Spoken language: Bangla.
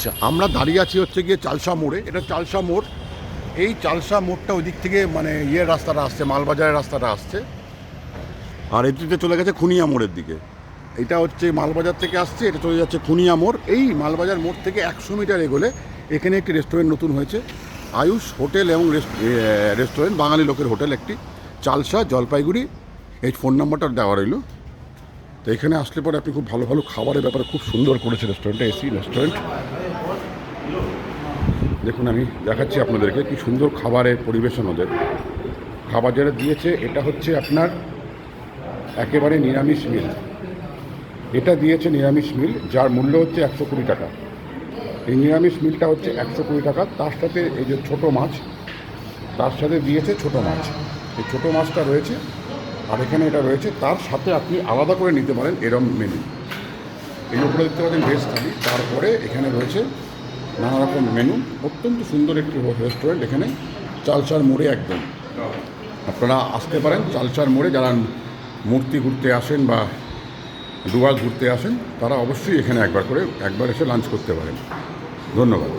আচ্ছা, আমরা দাঁড়িয়ে আছি হচ্ছে গিয়ে চালসা মোড়ে। এটা চালসা মোড়। এই চালসা মোড়টা ওই দিক থেকে মানে রাস্তাটা আসছে, মালবাজারের রাস্তাটা আসছে, আর এদিকে চলে গেছে খুনিয়া মোড়ের দিকে। এটা হচ্ছে মালবাজার থেকে আসছে, এটা চলে যাচ্ছে খুনিয়া মোড়। এই মালবাজার মোড় থেকে 100 মিটার এগোলে এখানে একটি রেস্টুরেন্ট নতুন হয়েছে, আয়ুষ হোটেল এবং রেস্টুরেন্ট, বাঙালি লোকের হোটেল একটি, চালসা, জলপাইগুড়ি। এই ফোন নাম্বারটা দেওয়া রইল। তো এখানে আসলে পরে আপনি খুব ভালো ভালো খাবারের ব্যাপারে খুব সুন্দর করেছে রেস্টুরেন্টটা, এসি রেস্টুরেন্ট। দেখুন আমি দেখাচ্ছি আপনাদেরকে কি সুন্দর খাবারের পরিবেশন ওদের। খাবার যেটা দিয়েছে এটা হচ্ছে আপনার একেবারে নিরামিষ মিল। এটা দিয়েছে নিরামিষ মিল, যার মূল্য হচ্ছে 120 টাকা। এই নিরামিষ মিলটা হচ্ছে 120 টাকা। তার সাথে এই যে ছোটো মাছ, তার সাথে দিয়েছে ছোটো মাছ। এই ছোটো মাছটা রয়েছে, আর এখানে এটা রয়েছে। তার সাথে আপনি আলাদা করে নিতে পারেন এরম মেনু। এই উপরে দেখতে পাচ্ছেন ভেজ থালি, তারপরে এখানে রয়েছে নানা রকম মেনু। অত্যন্ত সুন্দর একটি রেস্টুরেন্ট এখানে চালসার মোড়ে একদম। আপনারা আসতে পারেন চালসার মোড়ে, যারা মূর্তি ঘুরতে আসেন বা ডুয়ার্স ঘুরতে আসেন তারা অবশ্যই এখানে একবার এসে লাঞ্চ করতে পারেন। ধন্যবাদ।